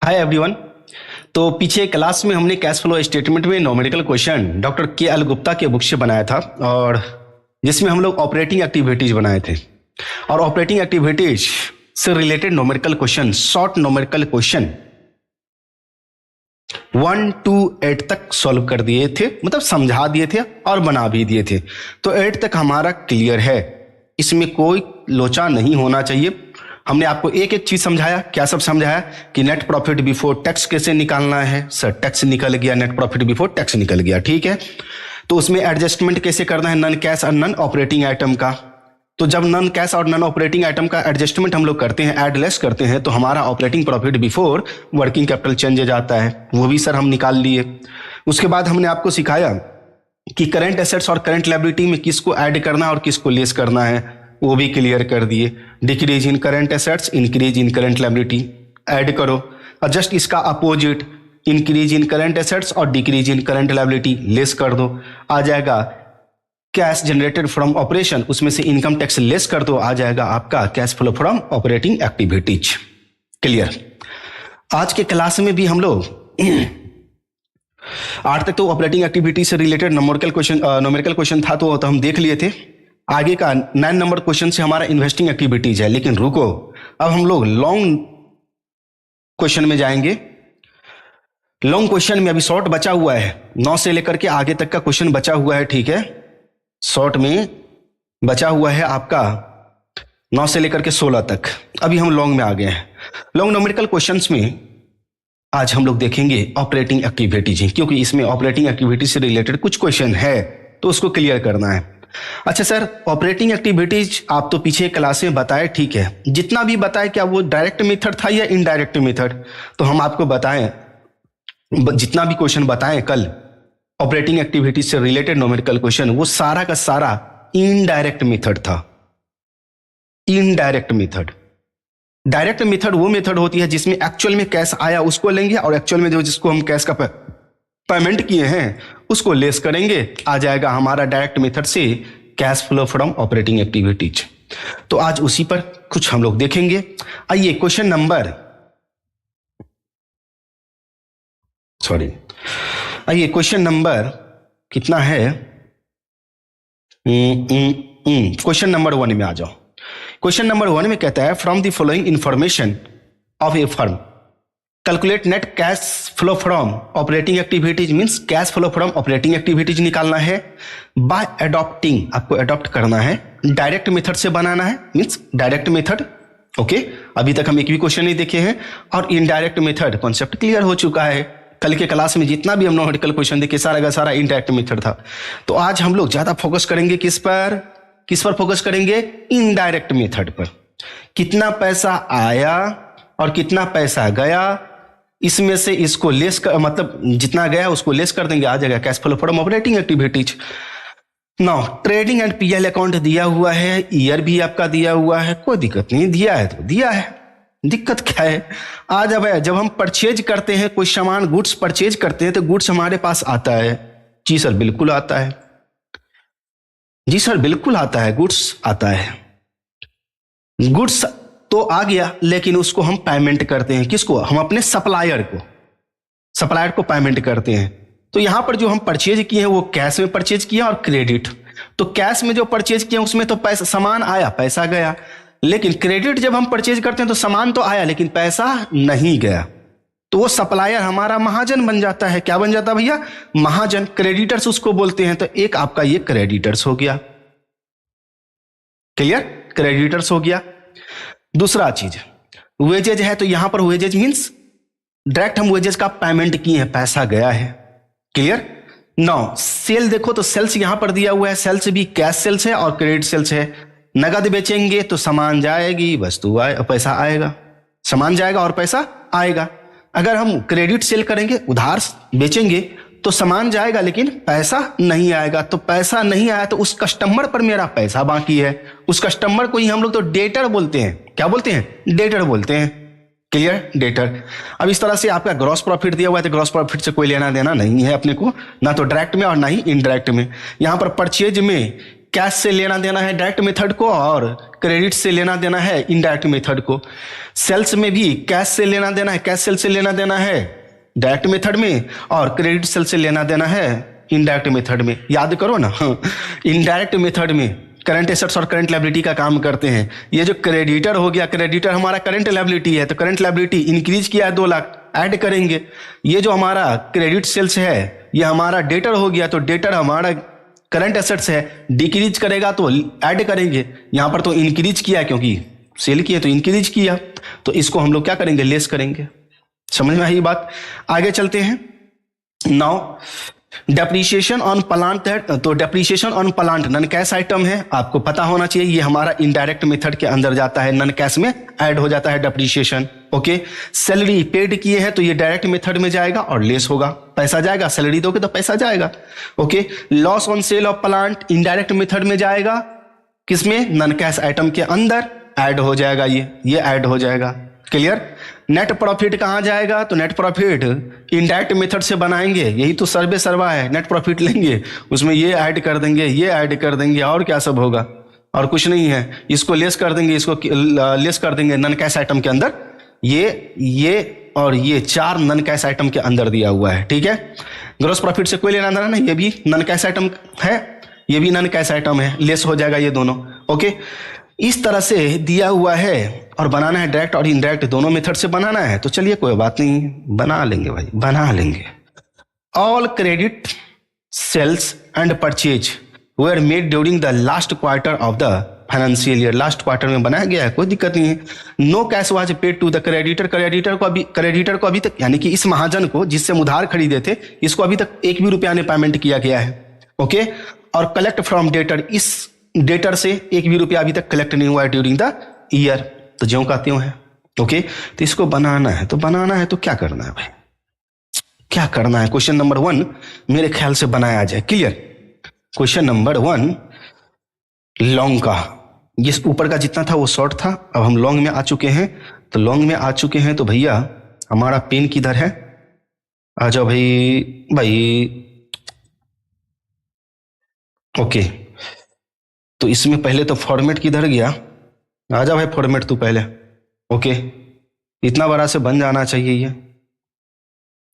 Hi everyone. तो पीछे class में हमने कैश फ्लो स्टेटमेंट में न्यूमेरिकल क्वेश्चन डॉक्टर के एल गुप्ता के बुक से बनाया था, और जिसमें हम लोग ऑपरेटिंग एक्टिविटीज बनाए थे, और ऑपरेटिंग एक्टिविटीज से related numerical question, short numerical question 1 to 8 तक सॉल्व कर दिए थे, मतलब समझा दिए थे और बना भी दिए थे। तो 8 तक हमारा क्लियर है, इसमें कोई लोचा नहीं होना चाहिए। हमने आपको एक एक चीज समझाया। क्या सब समझाया कि नेट प्रॉफिट बिफोर टैक्स कैसे निकालना है। सर टैक्स निकल गया, नेट प्रॉफिट बिफोर टैक्स निकल गया, ठीक है। तो उसमें एडजस्टमेंट कैसे करना है नॉन कैश और नॉन ऑपरेटिंग आइटम का। तो जब नॉन कैश और नॉन ऑपरेटिंग आइटम का एडजस्टमेंट हम लोग करते हैं, ऐड लेस करते हैं, तो हमारा operating profit before working capital changes आता है, वो भी सर हम निकाल लिए। उसके बाद हमने आपको सिखाया कि करंट एसेट्स और करंट लायबिलिटी में किसको ऐड करना और किसको लेस करना है, वो भी क्लियर कर दिए। Decrease in current assets, increase in current liability add करो, और जस्ट इसका opposite increase in current assets और decrease in current liability less कर दो, आ जाएगा कैश जनरेटेड फ्रॉम ऑपरेशन, उसमें से इनकम टैक्स लेस कर दो, आ जाएगा आपका cash flow from operating activities. Clear. आज के क्लास में भी हम लोग 8 तक तो ऑपरेटिंग एक्टिविटी से रिलेटेड न्यूमेरिकल क्वेश्चन था, तो हम देख लिए थे। आगे का 9 नंबर क्वेश्चन से हमारा इन्वेस्टिंग एक्टिविटीज है। लेकिन रुको, अब हम लोग लॉन्ग क्वेश्चन में जाएंगे। लॉन्ग क्वेश्चन में अभी शॉर्ट बचा हुआ है, 9 से लेकर के आगे तक का क्वेश्चन बचा हुआ है, ठीक है। शॉर्ट में बचा हुआ है आपका 9 से लेकर के 16 तक। अभी हम लॉन्ग में आ गए हैं। लॉन्ग न्यूमेरिकल क्वेश्चंस में आज हम लोग देखेंगे ऑपरेटिंग एक्टिविटीज, क्योंकि इसमें ऑपरेटिंग एक्टिविटी से रिलेटेड कुछ क्वेश्चन है, तो उसको क्लियर करना है। अच्छा सर, ऑपरेटिंग एक्टिविटीज आप तो पीछे क्लास में बताए, ठीक है। जितना भी बताए, क्या वो डायरेक्ट मेथड था या इनडायरेक्ट मेथड? तो हम आपको बताएं, जितना भी क्वेश्चन बताएं कल ऑपरेटिंग एक्टिविटीज से रिलेटेड न्यूमेरिकल क्वेश्चन, वो सारा का सारा इनडायरेक्ट मेथड था। Indirect method. डायरेक्ट मेथड वो मेथड होती है जिसमें एक्चुअल में कैश आया उसको लेंगे, और एक्चुअल में जो जिसको हम कैश का पेमेंट किए हैं उसको लेस करेंगे, आ जाएगा हमारा डायरेक्ट मेथड से cash flow from operating activities. तो आज उसी पर कुछ हम लोग देखेंगे। आइए क्वेश्चन नंबर क्वेश्चन नंबर कितना है? क्वेश्चन नंबर 1 में आ जाओ। क्वेश्चन नंबर 1 में कहता है, from the following information of A firm calculate net cash flow from operating activities. Means cash flow from operating activities निकालना है बाय अडॉप्टिंग, आपको अडॉप्ट करना है, डायरेक्ट मेथड से बनाना है, मींस डायरेक्ट मेथड। ओके, अभी तक हम एक भी क्वेश्चन नहीं देखे हैं, और इनडायरेक्ट मेथड कॉन्सेप्ट क्लियर हो चुका है। कल के क्लास में जितना भी हम न्यूमेरिकल क्वेश्चन देखे, सारा का सारा इनडायरेक्ट मेथड था। तो आज हम लोग ज्यादा फोकस करेंगे किस पर फोकस करेंगे? इनडायरेक्ट मेथड पर। कितना पैसा आया और कितना पैसा गया, इसमें से इसको लेस कर, मतलब जितना गया उसको लेस कर देंगे, आ जाएगा cash flow from operating activities. Now trading and PL account दिया हुआ है, ईयर भी आपका दिया हुआ है, कोई दिक्कत नहीं, दिया है तो दिया है, दिक्कत क्या है? आज जब हम परचेज करते हैं कोई सामान, गुड्स परचेज करते हैं, तो गुड्स हमारे पास आता है। जी सर बिल्कुल आता है, जी सर बिल्कुल आता है, गुड्स आता है। गुड्स तो आ गया, लेकिन उसको हम पेमेंट करते हैं, किसको? हम अपने सप्लायर को पेमेंट करते हैं। तो यहां पर जो हम परचेज किए हैं वो कैश में परचेज किया और क्रेडिट। तो कैश में जो परचेज किया उसमें तो पैसा, सामान आया, पैसा गया। लेकिन क्रेडिट जब हम परचेज करते हैं तो सामान तो आया लेकिन पैसा नहीं गया, तो वो सप्लायर हमारा महाजन बन जाता है। क्या बन जाता है भैया? महाजन। क्रेडिटर्स उसको बोलते हैं। तो एक आपका ये क्रेडिटर्स हो गया। क्लियर? क्रेडिटर्स हो गया। दूसरा चीज वेजेज है, तो यहां पर वेजेज मींस डायरेक्ट हम वेजेज का पेमेंट किए हैं, पैसा गया है। क्लियर? नाउ सेल देखो, तो सेल्स यहां पर दिया हुआ है, सेल्स भी कैश सेल्स है और क्रेडिट सेल्स है। नगद बेचेंगे तो सामान जाएगी, वस्तु आए, पैसा आएगा। सामान जाएगा और पैसा आएगा। अगर हम क्रेडिट सेल करेंगे, उधार बेचेंगे, तो सामान जाएगा लेकिन पैसा नहीं आएगा। तो पैसा नहीं आया तो उस कस्टमर पर मेरा पैसा बाकी है। उस कस्टमर को ही हम लोग तो डेटर बोलते हैं। क्या बोलते हैं? डेटर बोलते हैं। क्लियर? डेटर। अब इस तरह से आपका ग्रॉस प्रॉफिट दिया हुआ है, तो ग्रॉस प्रॉफिट से कोई लेना देना नहीं है अपने को, ना तो डायरेक्ट में और ना ही इनडायरेक्ट में। यहां पर परचेज में कैश से लेना देना है डायरेक्ट मेथड को और क्रेडिट से लेना देना है इनडायरेक्ट मेथड को। सेल्स में भी कैश से लेना देना है, कैश सेल से लेना देना है डायरेक्ट मेथड में और क्रेडिट सेल से लेना देना है इनडायरेक्ट मेथड में। याद करो ना, इनडायरेक्ट मेथड में करंट एसेट्स और करंट लायबिलिटी का काम करते हैं। ये जो क्रेडिटर हो गया, क्रेडिटर हमारा करंट लायबिलिटी है, तो करंट लायबिलिटी इंक्रीज किया है 2 लाख, ऐड करेंगे। ये जो हमारा क्रेडिट सेल्स है ये हमारा डेटर हो गया, तो डेटर हमारा करंट एसेट्स है, डिक्रीज करेगा तो ऐड करेंगे। यहां पर तो इंक्रीज किया क्योंकि सेल किया तो इंक्रीज किया, तो इसको हम लोग क्या करेंगे, लेस करेंगे। समझ में आई बात? आगे चलते हैं। नाउ डेप्रीशिएशन ऑन प्लांट है, तो depreciation on plant non cash item है, आपको पता होना चाहिए। ये हमारा इनडायरेक्ट मेथड के अंदर जाता है, नन कैश में ऐड हो जाता है डेप्रीशिएशन। ओके, सैलरी पेड किए हैं तो ये डायरेक्ट मेथड में जाएगा और लेस होगा, पैसा जाएगा, सैलरी दोगे तो पैसा जाएगा। Okay, loss on sale of plant indirect method में जाएगा, किसमें, नन कैश आइटम के अंदर ऐड हो जाएगा, ये ऐड हो जाएगा। क्लियर? नेट प्रॉफिट कहां जाएगा, तो नेट प्रॉफिट इनडायरेक्ट मेथड से बनाएंगे, यही तो सर्वे सर्वा है। नेट प्रॉफिट लेंगे, उसमें ये ऐड कर देंगे, ये ऐड कर देंगे, और क्या सब होगा, और कुछ नहीं है। इसको लेस कर देंगे, इसको लेस कर देंगे नन कैश आइटम के अंदर। ये और ये 4 नन कैश आइटम के अंदर दिया हुआ है। ठीक है, ग्रॉस प्रॉफिट से कोई लेना देना नहीं, ये भी नन कैश आइटम है, ये भी नन कैश आइटम है, लेस हो जाएगा ये दोनों। ओके, इस तरह से दिया हुआ है और बनाना है डायरेक्ट और इनडायरेक्ट दोनों मेथड से बनाना है। तो चलिए कोई बात नहीं, बना लेंगे भाई, बना लेंगे। All credit sales and purchase were made during the last quarter of the financial year. Last quarter में बनाया गया है, कोई दिक्कत नहीं है। No cash was paid to the creditor, creditor को अभी तक, यानी कि इस महाजन को जिससे हम उधार खरीदे थे, इसको अभी तक 1 भी रुपया ने पेमेंट किया गया है। ओके, और कलेक्ट फ्रॉम डेटर, इस डेटर से 1 भी रुपया अभी तक कलेक्ट नहीं हुआ है ड्यूरिंग द ईयर, तो ज्यों का त्यों है। ओके, तो इसको बनाना है, तो बनाना है तो क्या करना है भाई, क्या करना है। क्वेश्चन नंबर 1 मेरे ख्याल से बनाया जाए। क्लियर? क्वेश्चन नंबर 1 लॉन्ग का, ये ऊपर का जितना था वो शॉर्ट था, अब हम लॉन्ग में आ चुके हैं। तो लॉन्ग में आ चुके हैं तो भैया हमारा पेन किधर है, आ जाओ भाई। ओके, तो इसमें पहले तो फॉर्मेट किधर गया, आ जा भाई फॉर्मेट तू पहले। ओके, इतना बड़ा से बन जाना चाहिए ये,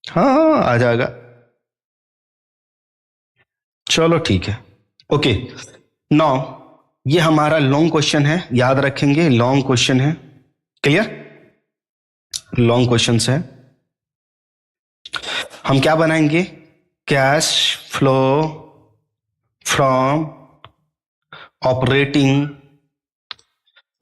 हाँ आ जाएगा, चलो ठीक है। ओके, नाउ ये हमारा लॉन्ग क्वेश्चन है, याद रखेंगे लॉन्ग क्वेश्चन है। क्लियर? लॉन्ग क्वेश्चन है। हम क्या बनाएंगे, कैश फ्लो फ्रॉम ऑपरेटिंग।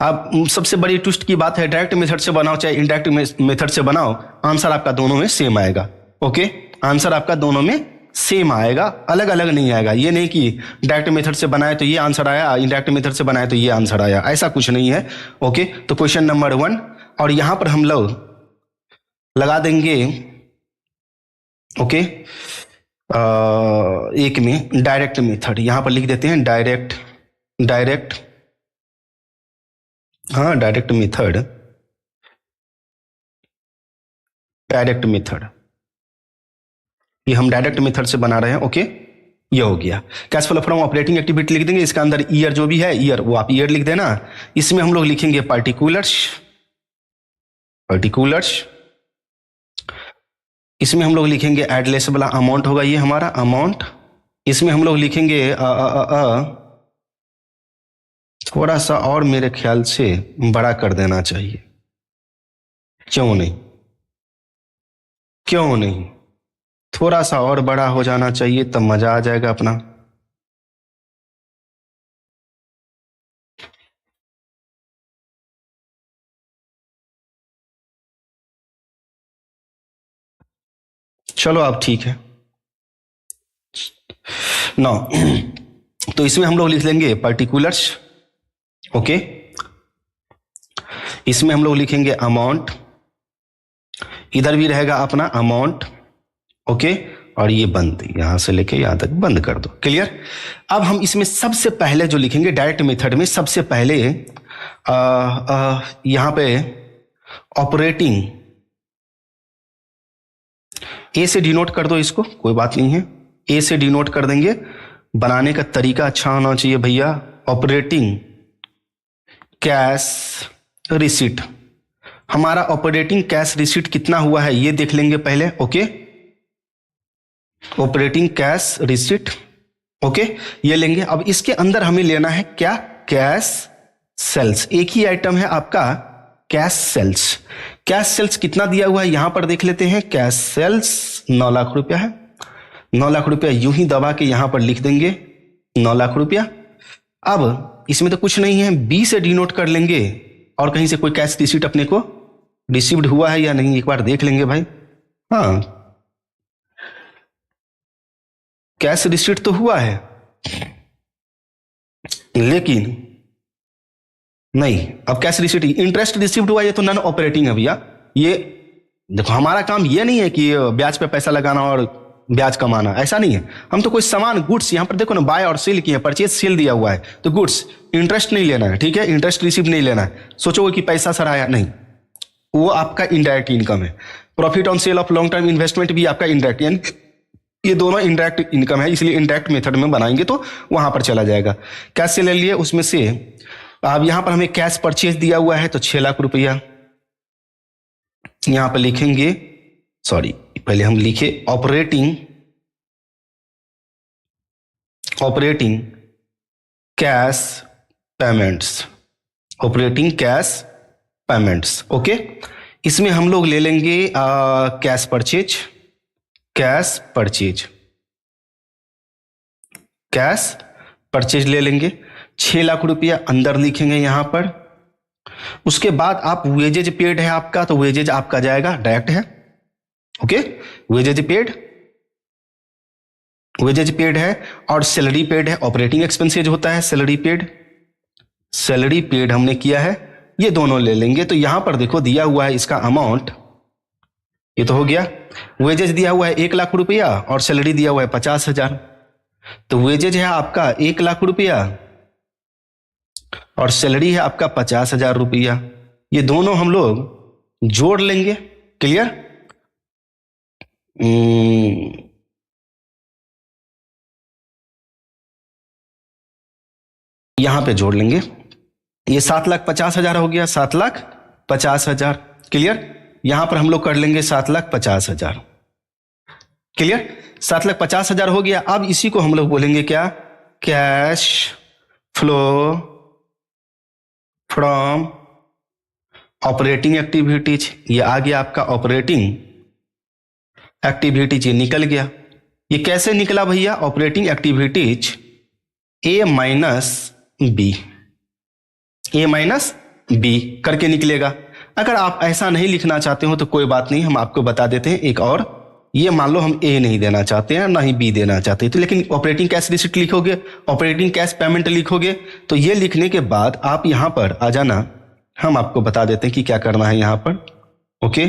अब सबसे बड़ी ट्विस्ट की बात है, डायरेक्ट मेथड से बनाओ चाहे इनडायरेक्ट मेथड से बनाओ, आंसर आपका दोनों में सेम आएगा। ओके, आंसर आपका दोनों में सेम आएगा, अलग अलग नहीं आएगा। ये नहीं कि डायरेक्ट मेथड से बनाए तो ये आंसर आया, इनडायरेक्ट मेथड से बनाए तो ये आंसर आया, ऐसा कुछ नहीं है। ओके, तो क्वेश्चन नंबर 1, और यहां पर हम लोग लगा देंगे, ओके, एक में डायरेक्ट मेथड, यहां पर लिख देते हैं डायरेक्ट हाँ, डायरेक्ट मेथड, ये हम डायरेक्ट मेथड से बना रहे हैं। ओके, ये हो गया। Cash flow from operating activity लिख देंगे, इसका अंदर ईयर जो भी है, ईयर वो आप ईयर लिख देना। इसमें हम लोग लिखेंगे पार्टिकुलर्स, इसमें हम लोग लिखेंगे एडलेस वाला अमाउंट होगा, ये हमारा अमाउंट। इसमें हम लोग लिखेंगे थोड़ा सा और मेरे ख्याल से बड़ा कर देना चाहिए, क्यों नहीं, थोड़ा सा और बड़ा हो जाना चाहिए, तब मजा आ जाएगा अपना। चलो अब ठीक है। नो तो इसमें हम लोग लिख लेंगे पर्टिकुलर्स। ओके, इसमें हम लोग लिखेंगे अमाउंट, इधर भी रहेगा अपना अमाउंट। ओके, और ये बंद, यहां से लेके यहां तक बंद कर दो। क्लियर? अब हम इसमें सबसे पहले जो लिखेंगे डायरेक्ट मेथड में, सबसे पहले यहां पे ऑपरेटिंग, ए से डिनोट कर दो इसको, कोई बात नहीं है, ए से डिनोट कर देंगे बनाने का तरीका अच्छा होना चाहिए भैया। ऑपरेटिंग कैश रिसीट, हमारा ऑपरेटिंग कैश रिसीट कितना हुआ है ये देख लेंगे पहले। Okay, operating cash receipt, okay ये लेंगे। अब इसके अंदर हमें लेना है क्या, कैश सेल्स। एक ही आइटम है आपका कैश सेल्स। कैश सेल्स कितना दिया हुआ है यहां पर देख लेते हैं। कैश सेल्स 9 लाख रुपया है। 9 लाख रुपया यूं ही दबा के यहां पर लिख देंगे 9 लाख रुपया। अब इसमें तो कुछ नहीं है, बी से डिनोट कर लेंगे और कहीं से कोई कैश रिसीट अपने को रिसीव्ड हुआ है या नहीं एक बार देख लेंगे भाई। हाँ, कैश रिसीट तो हुआ है लेकिन नहीं, अब कैश रिसीट, इंटरेस्ट रिसीव्ड हुआ, ये तो नॉन ऑपरेटिंग है भैया। ये देखो हमारा काम ये नहीं है कि ब्याज पे पैसा लगाना और ब्याज कमाना, ऐसा नहीं है। हम तो कोई सामान गुड्स, यहां पर देखो ना बाय और सेल किए, परचेज सेल दिया हुआ है तो गुड्स, इंटरेस्ट नहीं लेना है, ठीक है, इंटरेस्ट रिसीव नहीं लेना है। सोचोगे कि पैसा सर आया, नहीं, वो आपका इनडायरेक्ट इनकम है। Profit on sale of long term investment भी आपका इनडायरेक्ट, यानी ये दोनों इनडायरेक्ट इनकम है, इसलिए इनडायरेक्ट मेथड में बनाएंगे तो वहां पर चला जाएगा। कैश से ले लिए, उसमें से अब यहां पर हमें कैश परचेज दिया हुआ है तो 6 लाख रुपया यहां पर लिखेंगे। सॉरी, पहले हम लिखे operating cash payments, operating cash payments. Okay, इसमें हम लोग ले लेंगे कैश परचेज, कैश परचेज ले लेंगे। 6 लाख रुपया अंदर लिखेंगे यहां पर। उसके बाद आप वेजेज पेड है आपका, तो वेजेज आपका जाएगा डायरेक्ट है। ओके, वेजेज पेड है और सैलरी पेड है। ऑपरेटिंग एक्सपेंसेज होता है सैलरी पेड हमने किया है, ये दोनों ले लेंगे। तो यहां पर देखो दिया हुआ है इसका अमाउंट, ये तो हो गया। वेजेज दिया हुआ है 1 लाख रुपया और सैलरी दिया हुआ है 50,000। तो वेजेज है आपका 1 लाख रुपया और सैलरी है आपका 50,000 रुपया। ये दोनों हम लोग जोड़ लेंगे। क्लियर? यहां पे जोड़ लेंगे, ये 7,50,000 हो गया, 7,50,000। क्लियर? यहां पर हम लोग कर लेंगे 7,50,000। क्लियर? 7,50,000 हो गया। अब इसी को हम लोग बोलेंगे क्या, cash flow from operating activities. ये आ गया आपका ऑपरेटिंग एक्टिविटीज, ये निकल गया। ये कैसे निकला भैया, ऑपरेटिंग एक्टिविटीज ए माइनस बी करके निकलेगा। अगर आप ऐसा नहीं लिखना चाहते हो तो कोई बात नहीं, हम आपको बता देते हैं एक और। ये मान लो हम ए नहीं देना चाहते हैं ना ही बी देना चाहते हैं, तो लेकिन ऑपरेटिंग कैश रिसीट लिखोगे, ऑपरेटिंग कैश पेमेंट लिखोगे, तो ये लिखने के बाद आप यहां पर आ जाना। हम आपको बता देते हैं कि क्या करना है यहां पर। ओके,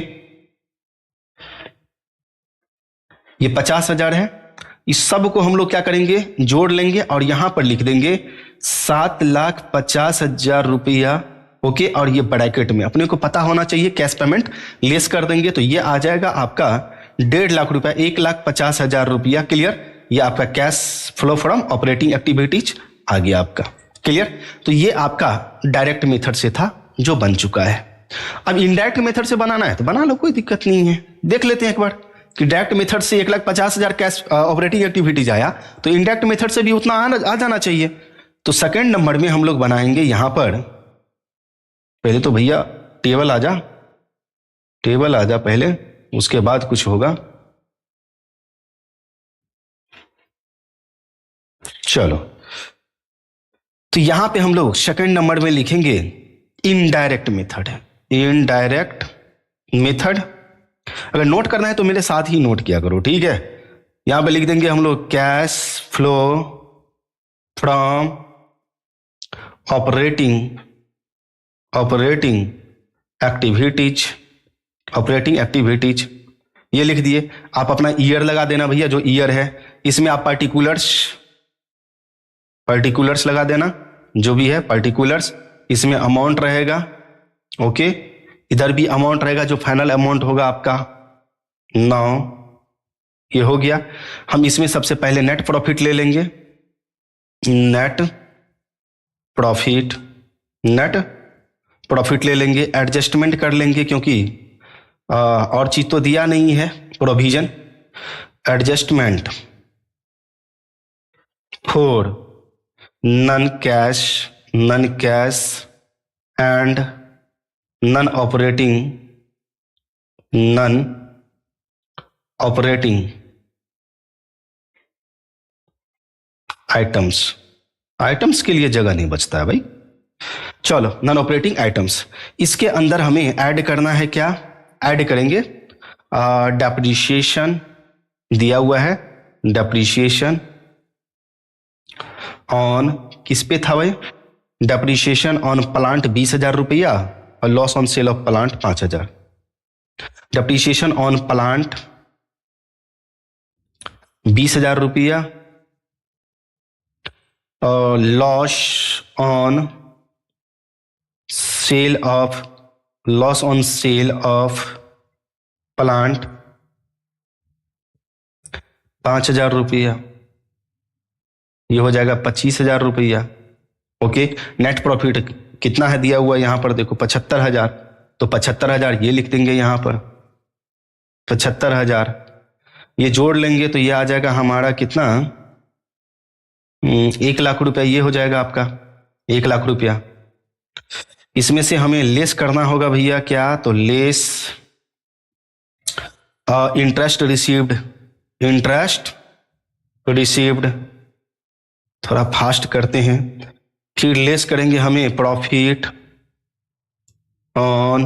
ये 50,000 है, इस सब को हम लोग क्या करेंगे, जोड़ लेंगे और यहां पर लिख देंगे 7,50,000 रुपया। ओके, और ये ब्रैकेट में अपने को पता होना चाहिए कैश पेमेंट लेस कर देंगे, तो ये आ जाएगा आपका 1.5 लाख रुपया, 1,50,000 रुपया। क्लियर? ये आपका cash flow from operating activities आ गया आपका। क्लियर? तो ये आपका डायरेक्ट मेथड से था जो बन चुका है। अब इनडायरेक्ट मेथड से बनाना है तो बना लो, कोई दिक्कत नहीं है। देख लेते हैं एक बार कि डायरेक्ट मेथड से 1,50,000 कैश ऑपरेटिंग एक्टिविटीज आया, तो इनडायरेक्ट मेथड से भी उतना आ जाना चाहिए। तो सेकंड नंबर में हम लोग बनाएंगे यहां पर, पहले तो भैया टेबल आ जा पहले, उसके बाद कुछ होगा। चलो, तो यहां पे हम लोग सेकंड नंबर में लिखेंगे इनडायरेक्ट मेथड है, इनडायरेक्ट मेथड। अगर नोट करना है तो मेरे साथ ही नोट किया करो, ठीक है। यहां पे लिख देंगे हम लोग cash flow from operating activities, ये लिख दिए। आप अपना ईयर लगा देना भैया, जो ईयर है इसमें आप पर्टिकुलर्स लगा देना, जो भी है पर्टिकुलर्स। इसमें अमाउंट रहेगा, ओके, इधर भी अमाउंट रहेगा, जो फाइनल अमाउंट होगा आपका 9। ये हो गया। हम इसमें सबसे पहले नेट प्रॉफिट ले लेंगे, नेट प्रॉफिट, नेट प्रॉफिट ले लेंगे, एडजस्टमेंट कर लेंगे क्योंकि और चीज तो दिया नहीं है, provision, adjustment for non cash and non operating items के लिए जगह नहीं बचता है भाई। चलो, नॉन ऑपरेटिंग आइटम्स, इसके अंदर हमें ऐड करना है, क्या ऐड करेंगे? डेप्रिसिएशन दिया हुआ है, डेप्रिसिएशन ऑन, किस पे था भाई? डेप्रिसिएशन ऑन प्लांट 20,000 रुपया और loss on sale of plant 5,000। Depreciation on plant 20,000 रुपया और loss on sale of plant 5,000 रुपया, ये हो जाएगा 25,000 रुपया। ओके, नेट प्रॉफिट कितना है दिया हुआ यहां पर देखो 75,000, तो 75,000 ये लिख देंगे यहां पर, 75,000 ये जोड़ लेंगे तो ये आ जाएगा हमारा कितना, 1,00,000 रुपया, ये हो जाएगा आपका 1,00,000 रुपया। इसमें से हमें लेस करना होगा भैया, क्या? तो लेस इंटरेस्ट रिसीव्ड, थोड़ा फास्ट करते हैं, फिर लेस करेंगे हमें profit on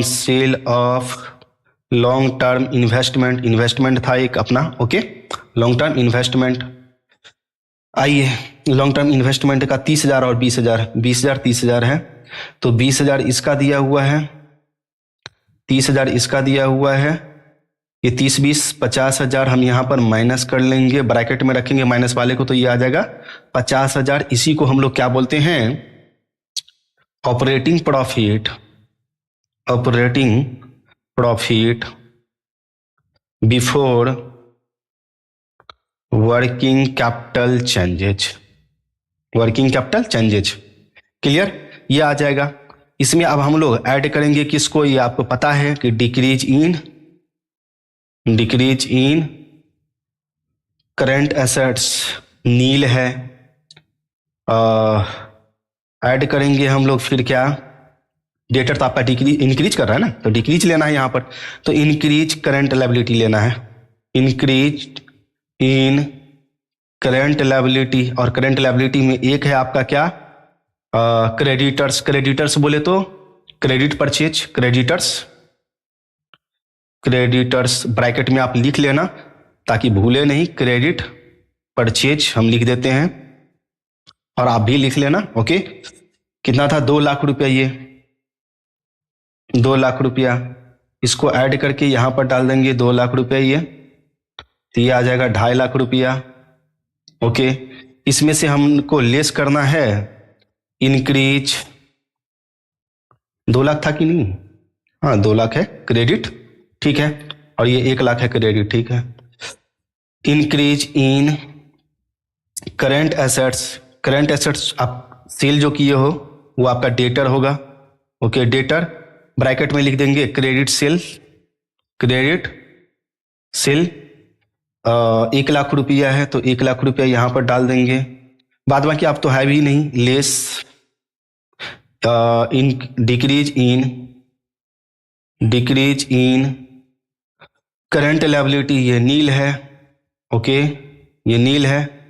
sale of long term investment था एक अपना। ओके, लॉन्ग टर्म इन्वेस्टमेंट, आइए लॉन्ग टर्म इन्वेस्टमेंट का 30,000 और 20,000 30,000 है, तो 20,000 इसका दिया हुआ है, 30,000 इसका दिया हुआ है, ये 30 20 50,000 हम यहाँ पर माइनस कर लेंगे, ब्रैकेट में रखेंगे माइनस वाले को, तो ये आ जाएगा 50,000। इसी को हम लोग क्या बोलते हैं? Operating profit before working capital changes. Clear? ये आ जाएगा। इसमें अब हम लोग ऐड करेंगे किसको? ये आपको पता है कि डिक्रीज इन करंट एसेट्स नील है। ऐड करेंगे हम लोग फिर क्या? डेटर तो आपका इंक्रीज कर रहा है ना, तो डिक्रीज लेना है यहाँ पर, तो इंक्रीज करंट लायबिलिटी लेना है, इंक्रीज इन करंट लायबिलिटी। और करंट लायबिलिटी में एक है आपका क्या? क्रेडिटर्स बोले तो क्रेडिट परचेज, क्रेडिटर्स ब्रैकेट में आप लिख लेना ताकि भूले नहीं, क्रेडिट परचेज हम लिख देते हैं, और आप भी लिख लेना। ओके, कितना था? 2,00,000 रुपया, ये 2,00,000 रुपया, इसको ऐड करके यहां पर डाल देंगे 2,00,000 रुपया, ये तो ये आ जाएगा 2,50,000 रुपया। ओके, इसमें से हमको लेस करना है इंक्रीज, 2,00,000 था कि नहीं? हाँ 2,00,000 है क्रेडिट, ठीक है, और ये 1,00,000 है क्रेडिट, ठीक है। इंक्रीज इन करंट एसेट्स आप सेल जो किए हो वो आपका डेटर होगा। ओके, डेटर ब्रैकेट में लिख देंगे क्रेडिट सेल 1,00,000 रुपया है, तो 1,00,000 रुपया यहां पर डाल देंगे। बाद बाकी आप तो है भी नहीं, less in decrease in current liability, ये नील है। ओके, ये नील है,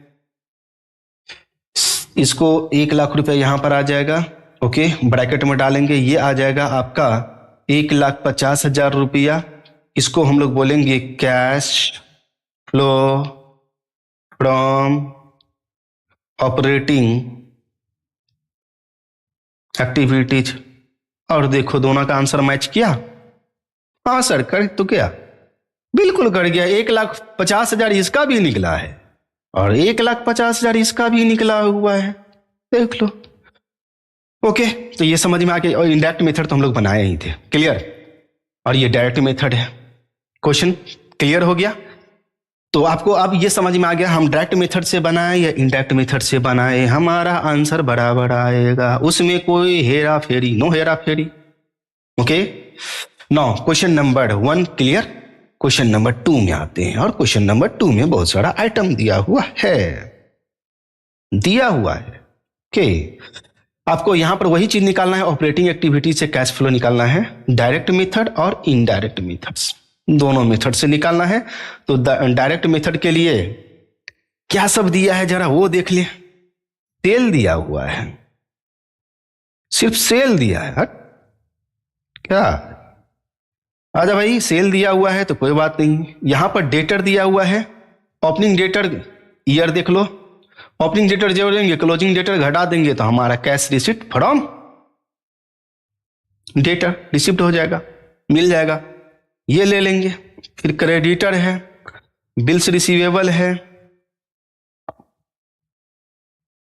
इसको 1,00,000 रुपया यहां पर आ जाएगा। ओके, ब्रैकेट में डालेंगे, ये आ जाएगा आपका 1,50,000 रुपया। इसको हम लोग बोलेंगे cash flow from operating activities. और देखो दोनों का आंसर मैच किया। हाँ सर, कर तो क्या, बिल्कुल कर गया। 1,50,000 इसका भी निकला है और 1,50,000 इसका भी निकला हुआ है, देख लो। ओके, तो ये समझ में आ गया। और इनडायरेक्ट मेथड तो हम लोग बनाए ही थे, क्लियर। और ये डायरेक्ट मेथड है। क्वेश्चन क्लियर हो गया? तो आपको अब ये समझ में आ गया हम डायरेक्ट मेथड से बनाए या इनडायरेक्ट मेथड से बनाए, हमारा आंसर बराबर आएगा, उसमें कोई हेरा फेरी, नो हेरा फेरी। Okay, now question number 1 clear. Question number 2 में आते हैं, और क्वेश्चन नंबर 2 में बहुत सारा आइटम दिया हुआ है। ओके, आपको यहां पर वही चीज निकालना है, ऑपरेटिंग एक्टिविटी से कैश फ्लो निकालना है, डायरेक्ट मेथड और इनडायरेक्ट मेथड्स दोनों मेथड से निकालना है। तो डायरेक्ट मेथड के लिए क्या सब दिया है जरा वो देख ले। सेल दिया हुआ है, सिर्फ सेल दिया है। हट क्या, आजा भाई, सेल दिया हुआ है तो कोई बात नहीं। यहां पर डेटर दिया हुआ है, ओपनिंग डेटर ईयर देख लो, ओपनिंग डेटर जोड़ेंगे, क्लोजिंग डेटर घटा देंगे तो हमारा cash receipt from debtor receipt हो जाएगा, मिल जाएगा, ये ले लेंगे। फिर क्रेडिटर है, बिल्स रिसीवेबल है,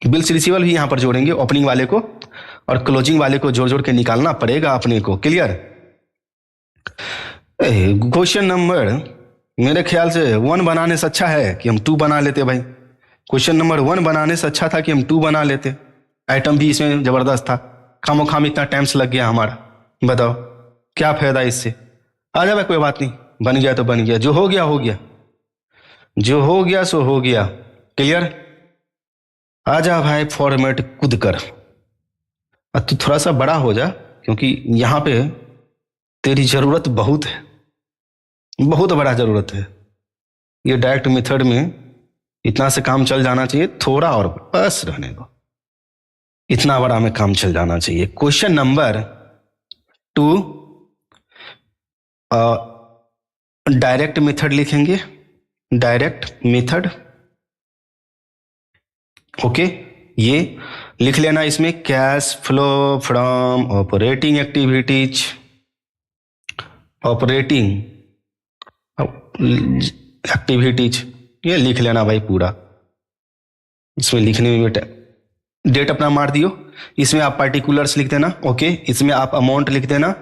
बिल्स रिसीवेबल भी यहां पर जोड़ेंगे ओपनिंग वाले को, और क्लोजिंग वाले को जोड़ जोड़ के निकालना पड़ेगा अपने को। क्लियर। क्वेश्चन नंबर मेरे ख्याल से 1 बनाने से अच्छा है कि हम 2 बना लेते भाई। क्वेश्चन नंबर 1 बनाने से अच्छा था कि हम 2 बना लेते। आइटम भी इसमें जबरदस्त था, खामोखाम इतना टाइम से लग गया हमारा, बताओ क्या फायदा इससे। आ जा भाई, कोई बात नहीं, बन गया तो बन गया, जो हो गया हो गया, जो हो गया सो हो गया। क्लियर। आ जा भाई, फॉर्मेट कूद कर। अब तू थोड़ा सा बड़ा हो जा, क्योंकि यहां पे तेरी जरूरत बहुत है, बहुत बड़ा जरूरत है। ये डायरेक्ट मेथड में इतना से काम चल जाना चाहिए, थोड़ा और बस रहने दो, इतना बड़ा में काम चल जाना चाहिए। क्वेश्चन नंबर 2 डायरेक्ट मेथड लिखेंगे, डायरेक्ट मेथड। ओके, ये लिख लेना इसमें, cash flow from operating activities, operating activities, ये लिख लेना भाई पूरा। इसमें लिखने में बेटा डेट अपना मार दियो, इसमें आप पार्टिकुलर्स लिख देना। ओके, इसमें आप अमाउंट लिख देना,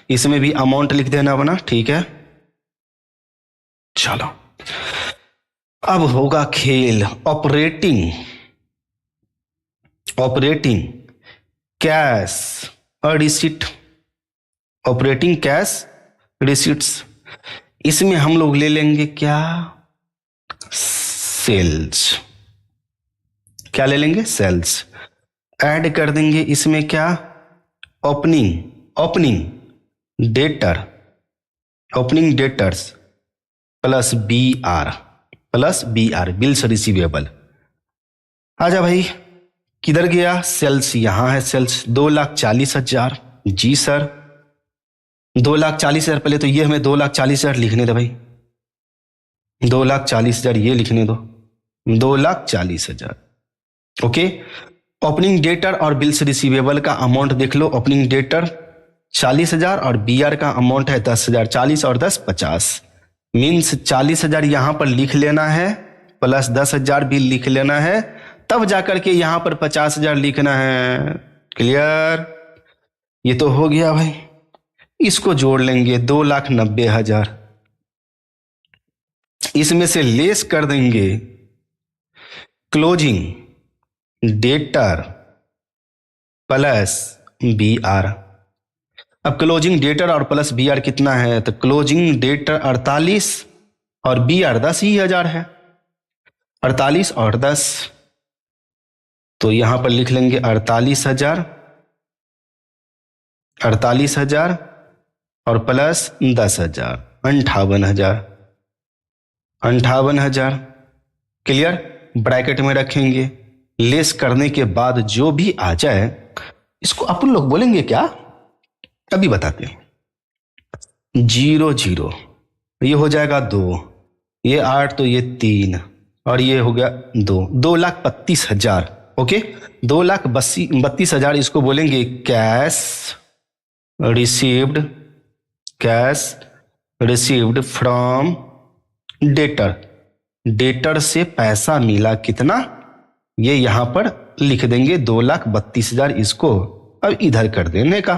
इसमें भी अमाउंट लिख देना अपना, ठीक है। चलो अब होगा खेल। ऑपरेटिंग, ऑपरेटिंग कैश और रिसिट, ऑपरेटिंग कैश रिसिट्स, इसमें हम लोग ले लेंगे क्या, सेल्स। क्या ले लेंगे, सेल्स। ऐड कर देंगे इसमें क्या, opening, opening debtor, opening debtors plus B R, plus B R bills receivable. आजा भाई, किधर गया सेल्स, यहां है सेल्स, 2,40,000। जी सर, 2,40,000, पहले तो ये हमें 2,40,000 लिखने दे भाई, 2,40,000 ये लिखने दो, 2,40,000। ओके, ओपनिंग डेटर और बिल्स रिसीवेबल का अमाउंट देख लो, ओपनिंग डेटर 40,000 और बीआर का अमाउंट है 10,000, 40 और 10 50, मीन्स 40,000 यहां पर लिख लेना है, प्लस 10,000 भी लिख लेना है, तब जाकर के यहां पर 50,000 लिखना है। क्लियर। ये तो हो गया भाई, इसको जोड़ लेंगे 2,90,000, इसमें से लेस कर देंगे closing debtor plus B R. अब क्लोजिंग डेटर और प्लस बी आर कितना है, तो क्लोजिंग डेटर 48 और बी आर 10,000 है, 48 और 10, तो यहां पर लिख लेंगे 48,000, 48,000 और प्लस 10,000, 58,000, 58,000। क्लियर। ब्रैकेट में रखेंगे, लेस करने के बाद जो भी आ जाए इसको अपन लोग बोलेंगे क्या, अभी बताते हैं। 0 0, ये हो जाएगा 2, ये 8 तो ये 3 और ये हो गया 2, 2,32,000। ओके, 2,32,000 इसको बोलेंगे cash received, cash received from debtor, debtor से पैसा मिला कितना, ये यहां पर लिख देंगे 2,32,000, इसको अब इधर कर देने का।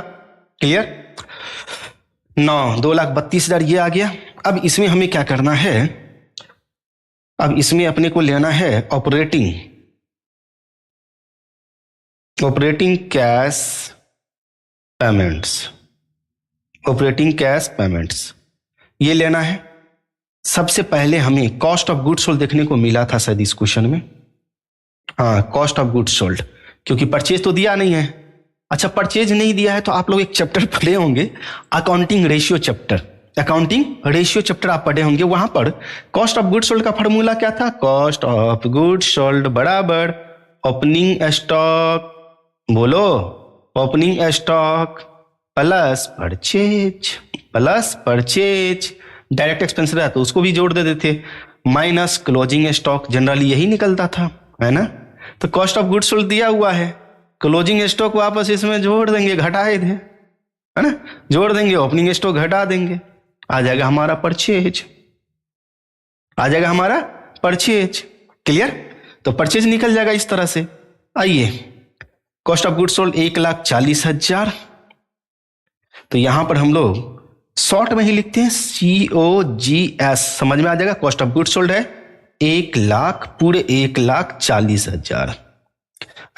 क्लियर। 9, 2,32,000 ये आ गया। अब इसमें हमें क्या करना है, अब इसमें अपने को लेना है operating cash payments, operating cash payments ये लेना है। सबसे पहले हमें कॉस्ट ऑफ गुड्स सोल्ड देखने को मिला था शायद इस क्वेश्चन में, हाँ कॉस्ट ऑफ गुड्स सोल्ड, क्योंकि परचेज तो दिया नहीं है। अच्छा परचेज नहीं दिया है तो आप लोग एक चैप्टर पढ़े होंगे accounting ratio chapter, accounting ratio chapter आप पढ़े होंगे। वहां पर कॉस्ट ऑफ गुड्स सोल्ड का फॉर्मूला क्या था, कॉस्ट ऑफ गुड्स सोल्ड बराबर ओपनिंग स्टॉक, बोलो opening stock plus purchase direct expense रहा तो उसको भी जोड़ देते थे, माइनस क्लोजिंग स्टॉक, जनरली यही निकलता था, है ना। तो कॉस्ट ऑफ गुड्स सोल्ड दिया हुआ है, क्लोजिंग स्टॉक वापस इसमें जोड़ देंगे, घटाए थे, है ना, जोड़ देंगे, ओपनिंग स्टॉक घटा देंगे, आ जाएगा हमारा परचेज, आ जाएगा हमारा परचेज। क्लियर, तो परचेज निकल जाएगा इस तरह से। आइए कॉस्ट ऑफ गुड्स सोल्ड 1,40,000, तो यहां पर हम लोग शॉर्ट में ही लिखते हैं COGS, समझ में आ जाएगा। कॉस्ट ऑफ गुड्स सोल्ड है 1,00,000 पूरे 1,40,000,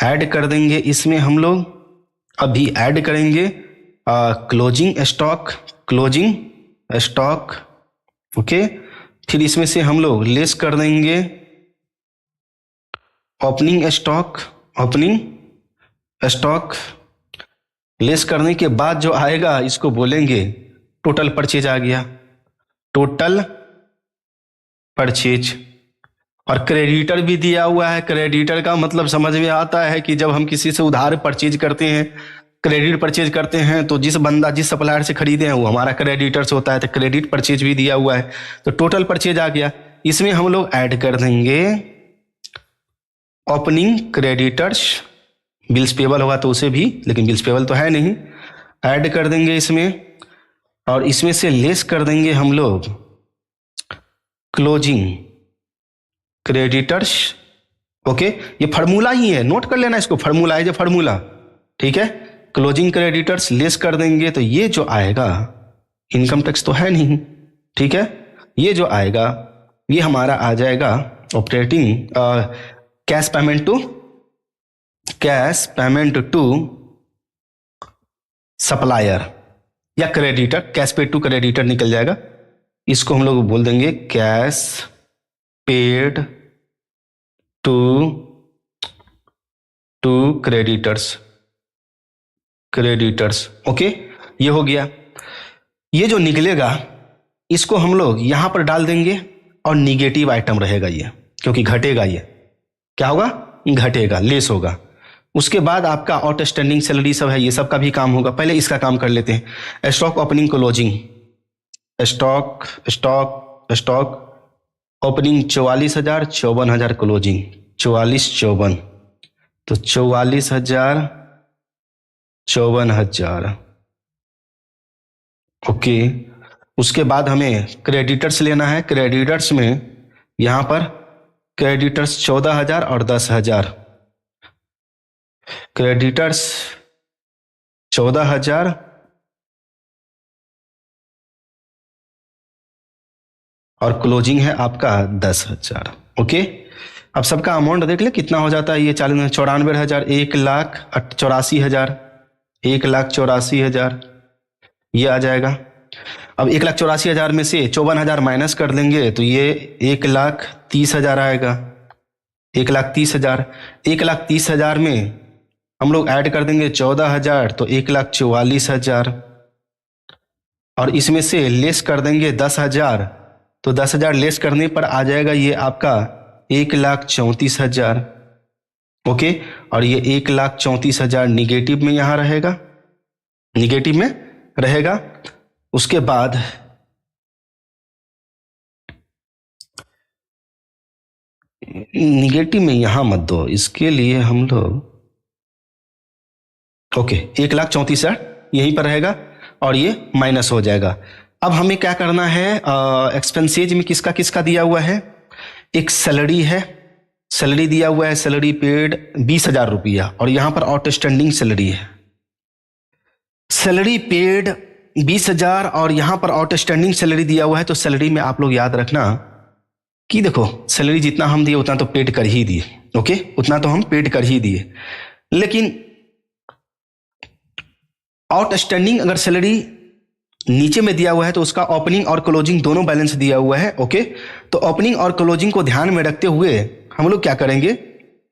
ऐड कर देंगे इसमें हम लोग, अभी ऐड करेंगे क्लोजिंग स्टॉक, ओके। फिर इसमें से हम लोग लेस कर देंगे ओपनिंग स्टॉक, लेस करने के बाद जो आएगा इसको बोलेंगे टोटल परचेज, आ गया टोटल परचेज। और क्रेडिटर भी दिया हुआ है, क्रेडिटर का मतलब समझ में आता है कि जब हम किसी से उधार परचेज करते हैं, क्रेडिट परचेज करते हैं, तो जिस सप्लायर से खरीदे हैं वो हमारा क्रेडिटर्स होता है, तो क्रेडिट परचेज भी दिया हुआ है, तो टोटल परचेज आ गया। इसमें हम लोग ऐड कर देंगे ओपनिंग क्रेडिटर्स, बिल्स पेबल होगा तो उसे भी, लेकिन बिल्स पेबल तो है नहीं, ऐड कर देंगे इसमें, और इसमें से लेस कर देंगे हम लोग क्लोजिंग क्रेडिटर्स, ओके। ये फार्मूला ही है, नोट कर लेना इसको, फार्मूला है जो फार्मूला, ठीक है। क्लोजिंग क्रेडिटर्स लेस कर देंगे तो ये जो आएगा, इनकम टैक्स तो है नहीं, ठीक है, ये जो आएगा ये हमारा आ जाएगा operating cash payment to supplier या creditor, cash paid to creditor निकल जाएगा। इसको हम लोग बोल देंगे cash paid to creditors, okay. ये हो गया। ये जो निकलेगा इसको हम लोग यहां पर डाल देंगे, और निगेटिव आइटम रहेगा ये, क्योंकि घटेगा, ये क्या होगा, घटेगा, लेस होगा। उसके बाद आपका आउटस्टैंडिंग सैलरी सब है, ये सब का भी काम होगा। पहले इसका काम कर लेते हैं, stock opening closing, stock opening 44,000, 54,000 closing, 44,54, तो 44,000, 54,000, ओके। उसके बाद हमें क्रेडिटर्स लेना है, क्रेडिटर्स में यहां पर क्रेडिटर्स 14,000 और 10,000, क्रेडिटर्स 14,000 और क्लोजिंग है आपका 10,000, ओके। अब सबका अमाउंट देख ले कितना हो जाता है, ये 94,000, 1,84,000, 1,84,000 ये आ जाएगा। अब 1,84,000 में से 54,000 माइनस कर देंगे तो ये 1,30,000 आएगा, 1,30,000। 1,30,000 में हम लोग ऐड कर देंगे 14,000, तो 1,44,000, और इसमें से लेस कर देंगे 10,000, तो 10,000 लेस करने पर आ जाएगा ये आपका 1,34,000, ओके। और ये 1,34,000 निगेटिव में यहां रहेगा, निगेटिव में रहेगा। उसके बाद निगेटिव में यहां मत दो, इसके लिए हम लोग ओके 1,34,000 यहीं पर रहेगा, और ये माइनस हो जाएगा। अब हमें क्या करना है, एक्सपेंसेज में किसका किसका दिया हुआ है, एक सैलरी है, सैलरी दिया हुआ है, सैलरी पेड 20,000 रुपया, और यहां पर आउटस्टैंडिंग सैलरी है, सैलरी पेड 20,000 और यहां पर आउटस्टैंडिंग सैलरी दिया हुआ है। तो सैलरी में आप लोग याद रखना कि देखो सैलरी जितना हम दिए उतना तो पेड कर ही दिए, ओके, उतना तो हम पेड कर ही दिए, लेकिन आउटस्टैंडिंग अगर सैलरी नीचे में दिया हुआ है तो उसका ओपनिंग और क्लोजिंग दोनों बैलेंस दिया हुआ है, ओके। तो ओपनिंग और क्लोजिंग को ध्यान में रखते हुए हम लोग क्या करेंगे,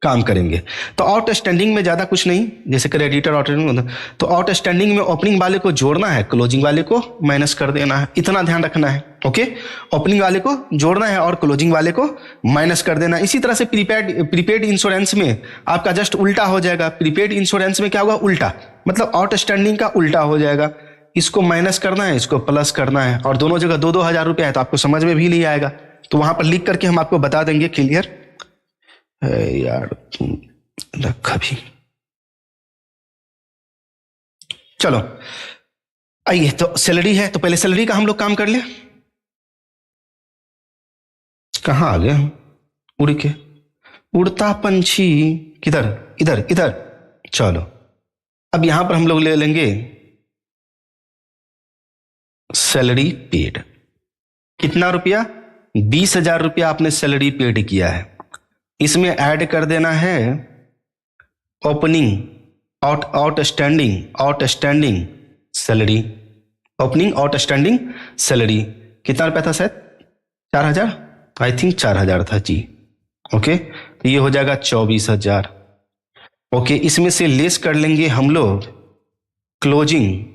काम करेंगे। तो आउटस्टैंडिंग में ज्यादा कुछ नहीं, जैसे क्रेडिटर आउटस्टैंडिंग, तो आउटस्टैंडिंग में ओपनिंग वाले को जोड़ना है, क्लोजिंग वाले को माइनस कर देना है, इतना ध्यान रखना है, ओके। ओपनिंग वाले को जोड़ना है और क्लोजिंग वाले को माइनस कर देना है। इसी तरह से प्रीपेड इंश्योरेंस में आपका जस्ट उल्टा हो जाएगा। प्रीपेड इंश्योरेंस में क्या होगा, उल्टा, मतलब आउटस्टैंडिंग का उल्टा हो जाएगा। इसको माइनस करना है, इसको प्लस करना है, और दोनों जगह 2-2 हजार रुपया है, तो आपको समझ में भी नहीं आएगा, तो वहां पर लिख करके हम आपको बता देंगे। क्लियर है यार, तुम रखा भी। चलो आइए, तो सैलरी है तो पहले सैलरी का हम लोग काम कर ले। कहाँ आ गए हम, उड़ के, उड़ता पंछी किधर, इधर इधर। चलो अब यहां पर हम लोग ले लेंगे सैलरी पेड। कितना रुपया, 20,000 रुपया आपने सैलरी पेड किया है। इसमें ऐड कर देना है opening outstanding salary, opening outstanding salary. कितना रुपया था, शायद 4,000, आई थिंक 4,000 था जी, ओके। तो ये हो जाएगा 24,000, ओके। इसमें से लेस कर लेंगे हम लोग क्लोजिंग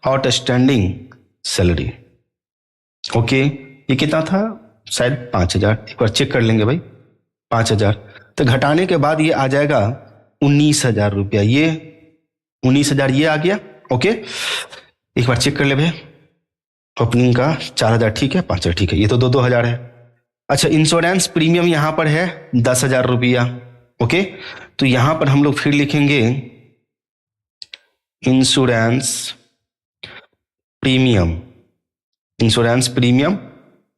आउटस्टैंडिंग सैलरी, ओके। ये कितना था, शायद 5,000, एक बार चेक कर लेंगे भाई, 5,000। तो घटाने के बाद ये आ जाएगा 19,000 रुपया, ये 19,000 ये आ गया, ओके। एक बार चेक कर ले भाई, ओपनिंग का 4,000 ठीक है, 5,000 ठीक है, ये तो 2-2 हजार है। अच्छा, इंश्योरेंस प्रीमियम यहां पर है 10,000 रुपया, ओके। तो यहां पर हम लोग फिर लिखेंगे insurance premium, insurance premium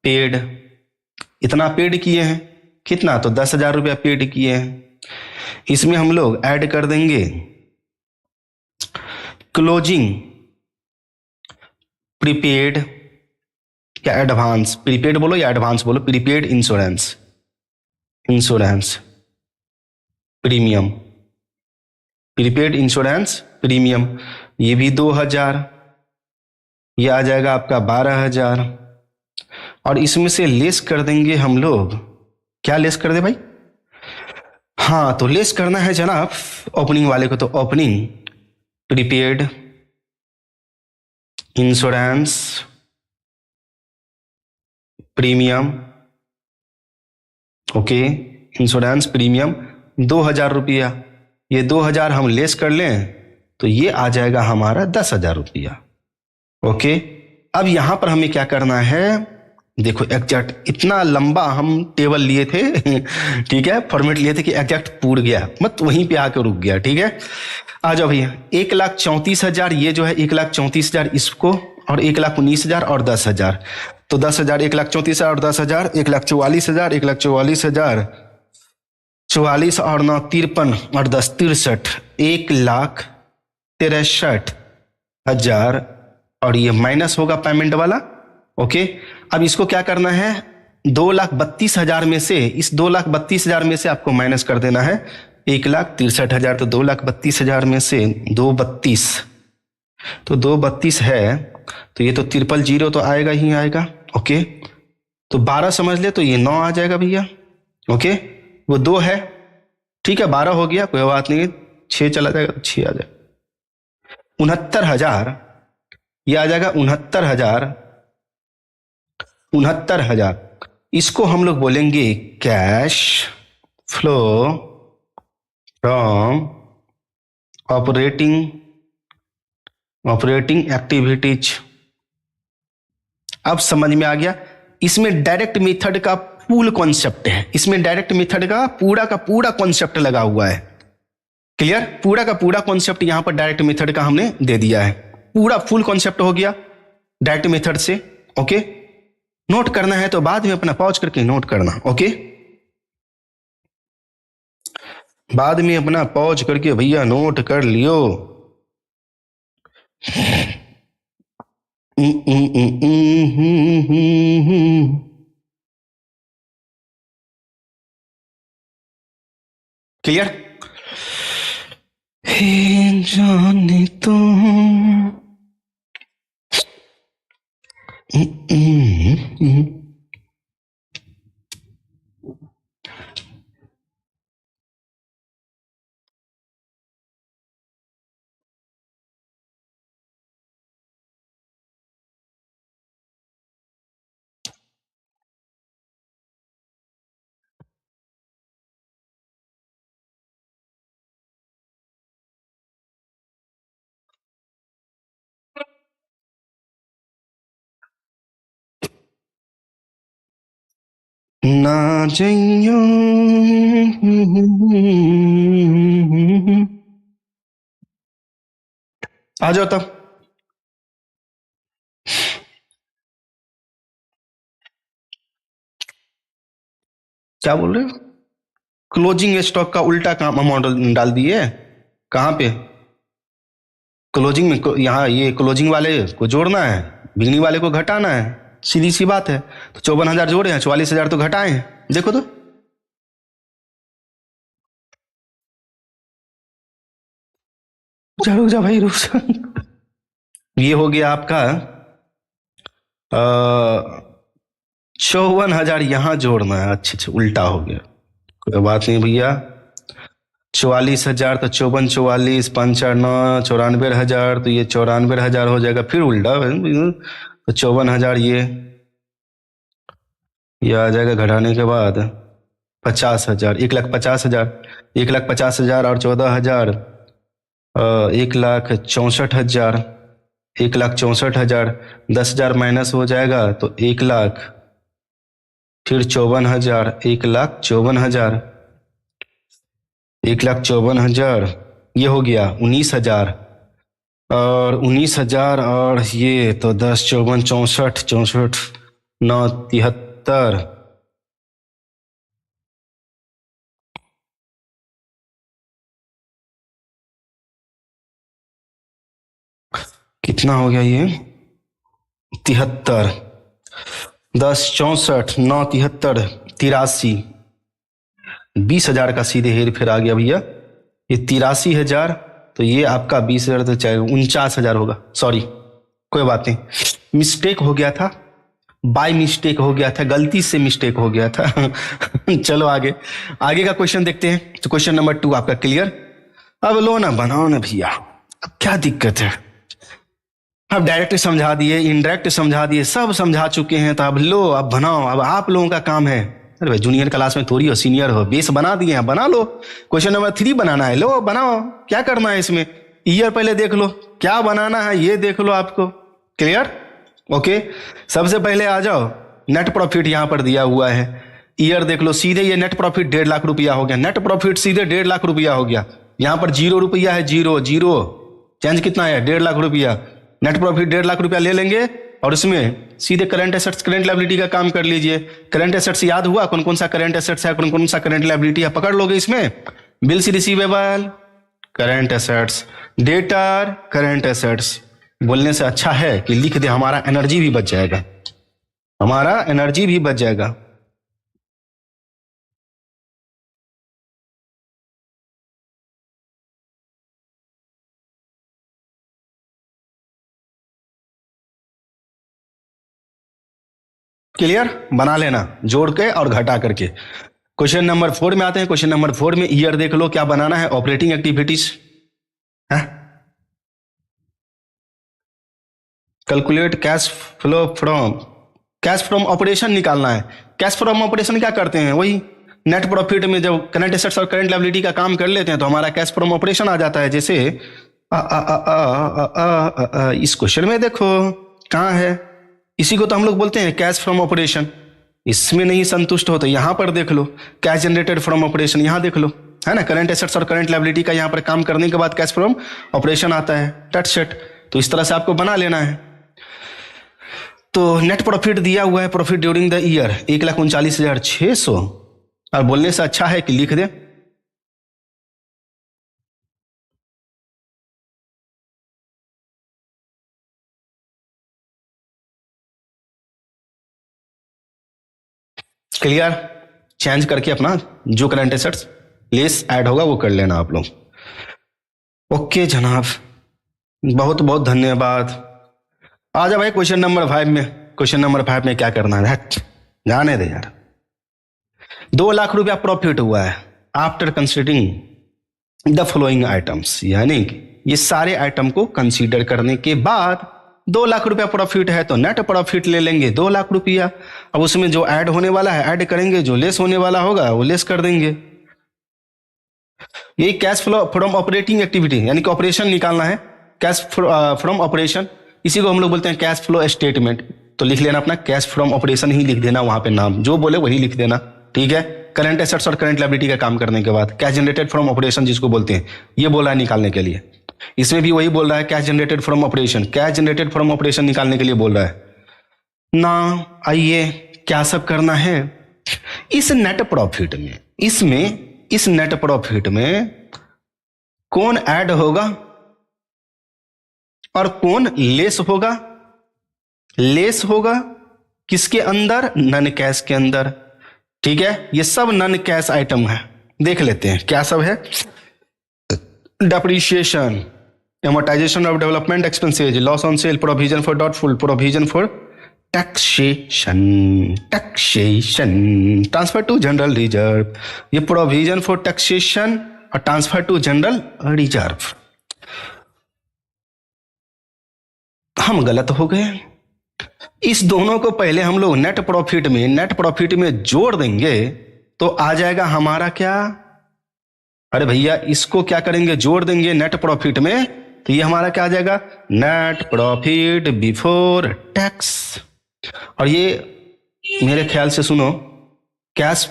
paid. इतना पेड किए हैं, कितना, तो 10,000 रुपया पेड किए हैं। इसमें हम लोग ऐड कर देंगे क्लोजिंग प्रीपेड, क्या एडवांस, प्रीपेड बोलो या एडवांस बोलो, prepaid insurance, insurance premium, prepaid insurance premium, ये भी 2,000, ये आ जाएगा आपका 12,000। और इसमें से लेस कर देंगे हम लोग, क्या लेस कर दे भाई, हाँ तो लेस करना है जनाब ओपनिंग वाले को, तो opening prepaid insurance premium, okay, insurance premium 2,000 रुपया। ये 2,000 हम लेस कर लें तो ये आ जाएगा हमारा 10,000 रुपया, ओके। अब यहां पर हमें क्या करना है, देखो एग्जैक्ट इतना लंबा हम टेबल लिए थे ठीक है, फॉर्मेट लिए थे कि एग्जैक्ट पूर गया, मत वहीं पे आके रुक गया, ठीक है। आ जाओ भैया, 1,34,000 ये जो है 1,34,000 इसको, और 1,19,000 और 10,000, तो 10,000, 1,34,000 और 10,000, 1,44,000, 1,44,000, 44 और 9 53 और 10 63, 1,63,000, और ये माइनस होगा पेमेंट वाला, ओके। अब इसको क्या करना है, 2,32,000 में से, इस 2,32,000 में से आपको माइनस कर देना है 1,63,000, तो 2,32,000 में से 232, तो 232 है, तो ये तो 000 तो आएगा ही आएगा, ओके। तो 12 समझ ले, तो ये 9 आ जाएगा भैया, ओके। वो 2 है, ठीक है, 12 हो गया, कोई बात नहीं, 6 चला जाएगा, 6 आ जाएगा, 69,000, ये आ जाएगा 69,000, 69,000। इसको हम लोग बोलेंगे cash flow from operating activities. अब समझ में आ गया, इसमें डायरेक्ट मेथड का फुल कॉन्सेप्ट है, इसमें डायरेक्ट मेथड का पूरा कॉन्सेप्ट लगा हुआ है। क्लियर, पूरा का पूरा कॉन्सेप्ट यहां पर डायरेक्ट मेथड का हमने दे दिया है, पूरा फुल कॉन्सेप्ट हो गया डायरेक्ट मेथड से, ओके। नोट करना है तो बाद में अपना पॉज करके नोट करना, ओके, बाद में अपना पॉज करके भैया नोट कर लियो। क्लियर? हे जाने तुम ना जइयो। आ जाओ तब। क्या बोल रहे हो? क्लोजिंग स्टॉक का उल्टा काम अमाउंट डाल दिए। कहाँ पे? क्लोजिंग में यहाँ ये क्लोजिंग वाले को जोड़ना है, बिगनिंग वाले को घटाना है, सीधी सी बात है। तो 54,000 जोड़े हैं, 44,000 तो घटाए हैं, देखो तो। रुक जा भाई, रुक जा। ये हो गया आपका 54,000 यहाँ जोड़ना है। अच्छा अच्छा, उल्टा हो गया, कोई बात नहीं भैया। 44,000 तो 54 44 5 9 94,000, तो ये 94,000 हो जाएगा, फिर उल्टा। तो 54,000 ये आ जाएगा घटाने के बाद 50,000, 1,50,000, 1,50,000 और 14,000, 1,64,000, 1,64,000, 10,000 माइनस हो जाएगा तो 1,00,000, फिर 54,000, 1,54,000, 1,54,000, ये हो गया 19,000, और 19,000 और ये तो 10 54 64 64 9 73, कितना हो गया ये? 73, 10 64 9 73 83, 20,000 का सीधे हेर फेर आ गया भैया। ये 83,000, तो ये आपका 20,000 तो चाहे 49,000 होगा। सॉरी, कोई बात नहीं, मिस्टेक हो गया था, बाय मिस्टेक हो गया था, गलती से मिस्टेक हो गया था। चलो आगे, आगे का क्वेश्चन देखते हैं। तो क्वेश्चन नंबर 2 आपका क्लियर। अब लो ना, बनाओ ना भैया, अब क्या दिक्कत है? अब डायरेक्ट समझा दिए, इनडायरेक्ट समझा दिए, सब समझा चुके हैं, तो अब लो, अब बनाओ, अब आप लोगों का काम है। अरे भाई, जूनियर क्लास में थोड़ी हो, सीनियर हो, बेस बना दिए हैं, बना लो। क्वेश्चन नंबर 3 बनाना है, लो बनाओ, क्या करना है इसमें? ईयर पहले देख लो, क्या बनाना है ये देख लो आपको। क्लियर? ओके, सबसे पहले आ जाओ, नेट प्रॉफिट यहां पर दिया हुआ है। ईयर देख लो, सीधे ये नेट प्रॉफिट 1.5 लाख रुपया हो गया, नेट प्रॉफिट सीधे 1.5 लाख रुपया हो गया। यहां पर 0 रुपया है, 0 0, चेंज कितना है? 1.5 लाख रुपया। नेट प्रॉफिट 1.5 लाख रुपया ले लेंगे, और इसमें सीधे करंट एसेट्स करंट लायबिलिटी का काम कर लीजिए। करंट एसेट्स याद हुआ, कौन कौन सा करंट एसेट्स है, कौन कौन सा करंट लायबिलिटी है, पकड़ लोगे इसमें। Bills receivable current assets, debtor current assets. बोलने से अच्छा है कि लिख दे, हमारा एनर्जी भी बच जाएगा, हमारा एनर्जी भी बच जाएगा। क्लियर? बना लेना जोड़ के और घटा करके। क्वेश्चन नंबर 4 में आते हैं। क्वेश्चन नंबर 4 में ईयर देख लो, क्या बनाना है? ऑपरेटिंग एक्टिविटीज है, calculate cash flow from, cash from operation निकालना है। कैश फ्रॉम ऑपरेशन क्या करते हैं? वही नेट प्रॉफिट में जब करंट एसेट्स और करंट लायबिलिटी का काम कर लेते हैं तो हमारा कैश फ्रॉम ऑपरेशन आ जाता है। जैसे इस क्वेश्चन में देखो कहाँ है, इसी को तो हम लोग बोलते हैं कैश फ्रॉम ऑपरेशन। इसमें नहीं संतुष्ट हो तो यहां पर देख लो, कैश जनरेटेड फ्रॉम ऑपरेशन, यहां देख लो, है ना। करंट एसेट्स और करंट लायबिलिटी का यहां पर काम करने के बाद कैश फ्रॉम ऑपरेशन आता है, टट सेट। तो इस तरह से आपको बना लेना है। तो नेट प्रॉफिट दिया हुआ है, प्रॉफिट ड्यूरिंग द ईयर 1,39,600, और बोलने से अच्छा है कि लिख दे। क्लियर? चेंज करके अपना जो करंट एसेट्स लेस ऐड होगा वो कर लेना आप लोग। ओके जनाब, बहुत बहुत धन्यवाद। आ जा भाई क्वेश्चन नंबर 5 में। क्वेश्चन नंबर 5 में क्या करना है, जाने दे यार। 2 लाख रुपया प्रॉफिट हुआ है after considering the following items, यानी कि ये सारे आइटम को कंसीडर करने के बाद 2 लाख रुपया प्रॉफिट है तो नेट प्रॉफिट ले लेंगे 2 लाख रुपया। अब उसमें जो ऐड होने वाला है ऐड करेंगे, जो लेस होने वाला होगा वो लेस कर देंगे। यही cash flow from operating activity, यानी कि ऑपरेशन निकालना है, कैश फ्रॉम ऑपरेशन, इसी को हम लोग बोलते हैं कैश फ्लो स्टेटमेंट। तो लिख लेना अपना कैश फ्रॉम ऑपरेशन ही लिख देना, वहां पे नाम जो बोले वही लिख देना, ठीक है। करंट एसेट्स और करंट लायबिलिटी का काम करने के बाद कैश जनरेटेड फ्रॉम ऑपरेशन जिसको बोलते हैं, ये बोला है निकालने के लिए। इसमें भी वही बोल रहा है cash generated from operation, cash generated from operation निकालने के लिए बोल रहा है ना। आइए क्या सब करना है इस नेट प्रॉफिट में, इस नेट प्रॉफिट में कौन ऐड होगा और कौन लेस होगा। लेस होगा किसके अंदर, नन कैश के अंदर, ठीक है। ये सब नन कैश आइटम है, देख लेते हैं क्या सब है। Depreciation, amortization of development expenses, loss on sale, provision for doubtful, provision for taxation, transfer to general reserve। ये provision for taxation और transfer to general reserve हम गलत हो गए। इस दोनों को पहले हम लोग नेट प्रॉफिट में जोड़ देंगे तो आ जाएगा हमारा क्या, अरे भैया इसको क्या करेंगे, जोड़ देंगे नेट प्रॉफिट में, तो ये हमारा क्या आ जाएगा, नेट प्रॉफिट बिफोर टैक्स। और ये मेरे ख्याल से सुनो, कैश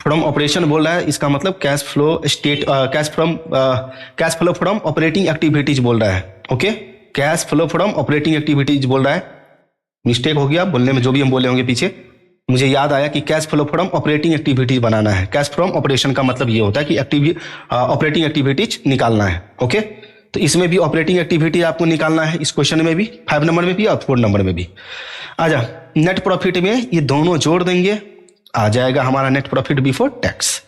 फ्रॉम ऑपरेशन बोल रहा है, इसका मतलब cash flow from operating activities बोल रहा है। Okay, cash flow from operating activities बोल रहा है, मिस्टेक हो गया बोलने में, जो भी हम बोले होंगे पीछे मुझे याद आया कि cash flow from operating activities बनाना है। कैश फ्रॉम ऑपरेशन का मतलब ये होता है कि ऑपरेटिंग एक्टिविटीज निकालना है। ओके, तो इसमें भी ऑपरेटिंग एक्टिविटी आपको निकालना है, इस क्वेश्चन में भी 5 नंबर में भी और 4 नंबर में भी। आजा नेट प्रॉफिट में ये दोनों जोड़ देंगे, आ जाएगा हमारा नेट प्रॉफिट बिफोर टैक्स।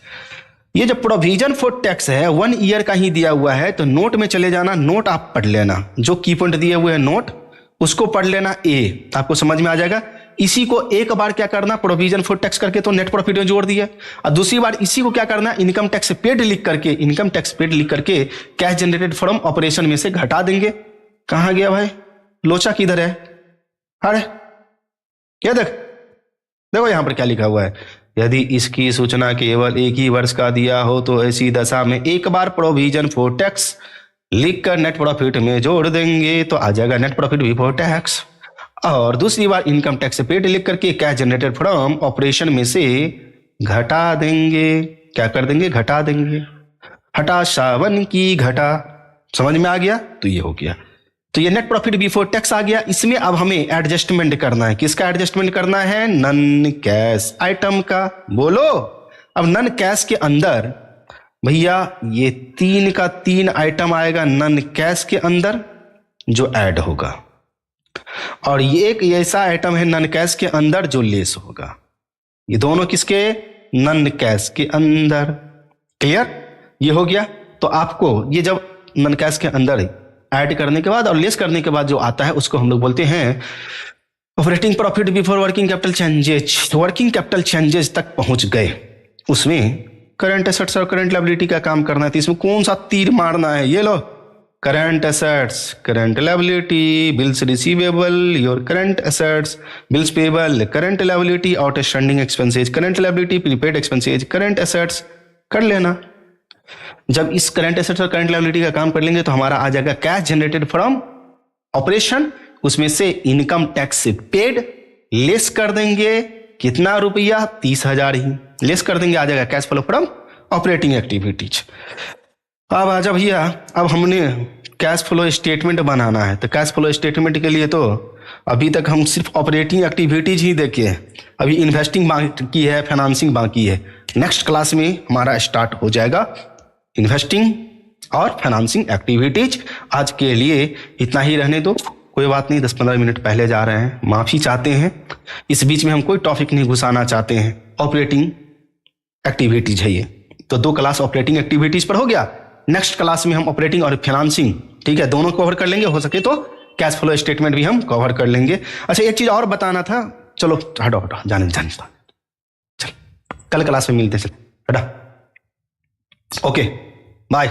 ये जो प्रोविजन फॉर टैक्स है 1 ईयर का ही दिया हुआ है, तो नोट में चले जाना, नोट आप पढ़ लेना, जो की पॉइंट दिए हुए हैं नोट उसको पढ़ लेना, ए आपको समझ में आ जाएगा। इसी को एक बार क्या करना, प्रोविजन फॉर टैक्स करके तो नेट प्रॉफिट में जोड़ दिया, और दूसरी बार इसी को क्या करना, इनकम टैक्स पेड लिख करके कैश जनरेटेड फ्रॉम ऑपरेशन में से घटा देंगे। कहां गया भाई, लोचा किधर है, अरे क्या देखो यहां पर क्या लिखा हुआ है, यदि इसकी सूचना केवल एक ही वर्ष का दिया हो तो ऐसी दशा में एक बार प्रोविजन फॉर टैक्स लिखकर नेट प्रॉफिट में जोड़ देंगे तो आ जाएगा नेट प्रॉफिट बिफोर टैक्स। और दूसरी बार इनकम टैक्स पेड लिख करके कैश जनरेटेड फ्रॉम ऑपरेशन में से घटा देंगे, क्या कर देंगे, घटा देंगे, हटा सावन की घटा। समझ में आ गया, तो ये हो गया, तो ये नेट प्रॉफिट बिफोर टैक्स आ गया। इसमें अब हमें एडजस्टमेंट करना है, किसका एडजस्टमेंट करना है, नन कैश आइटम का। बोलो, अब नन कैश के अंदर भैया ये 3 का 3 आइटम आएगा नन कैश के अंदर जो ऐड होगा, और ये एक ऐसा आइटम है नन कैश के अंदर जो लेस होगा। ये दोनों किसके, नन कैश के अंदर। क्लियर, ये हो गया। तो आपको ये जब नन कैश के अंदर ऐड करने के बाद और लेस करने के बाद जो आता है उसको हम लोग बोलते हैं operating profit before working capital changes. Working capital changes तक पहुंच गए, उसमें करंट एसेट्स और करंट लायबिलिटी का काम करना है, तो इसमें कौन सा तीर मारना है, ये लो, current assets, current liability, bills receivable, your current assets, bills payable, current liability, outstanding expenses, current liability, prepaid expenses, current assets कर लेना। जब इस करंट एसेट्स और करंट लायबिलिटी का काम कर लेंगे तो हमारा आ जाएगा कैश जनरेटेड फ्रॉम ऑपरेशन, उसमें से इनकम टैक्स पेड लेस कर देंगे, कितना रुपया, 30,000 ही लेस कर देंगे, आ जाएगा cash flow from operating activities. अब आजा भैया, अब हमने कैश फ्लो स्टेटमेंट बनाना है, तो कैश फ्लो स्टेटमेंट के लिए तो अभी तक हम सिर्फ ऑपरेटिंग एक्टिविटीज ही देखे, अभी इन्वेस्टिंग बाकी है, फाइनेंसिंग बाकी है। नेक्स्ट क्लास में हमारा स्टार्ट हो जाएगा इन्वेस्टिंग और फाइनेंसिंग एक्टिविटीज। आज के लिए इतना ही रहने दो, कोई बात नहीं, 10-15 मिनट पहले जा रहे हैं, माफी चाहते हैं। इस बीच में हम कोई टॉपिक नहीं घुसाना चाहते हैं, ऑपरेटिंग एक्टिविटीज है ये। तो 2 क्लास ऑपरेटिंग एक्टिविटीज पर हो गया। नेक्स्ट क्लास में हम ऑपरेटिंग और फाइनेंसिंग, ठीक है, दोनों कवर कर लेंगे, हो सके तो कैश फ्लो स्टेटमेंट भी हम कवर कर लेंगे। अच्छा एक चीज और बताना था, चलो हटो हटो, जाने दो चल, कल क्लास में मिलते हैं, चल हटा, ओके बाय।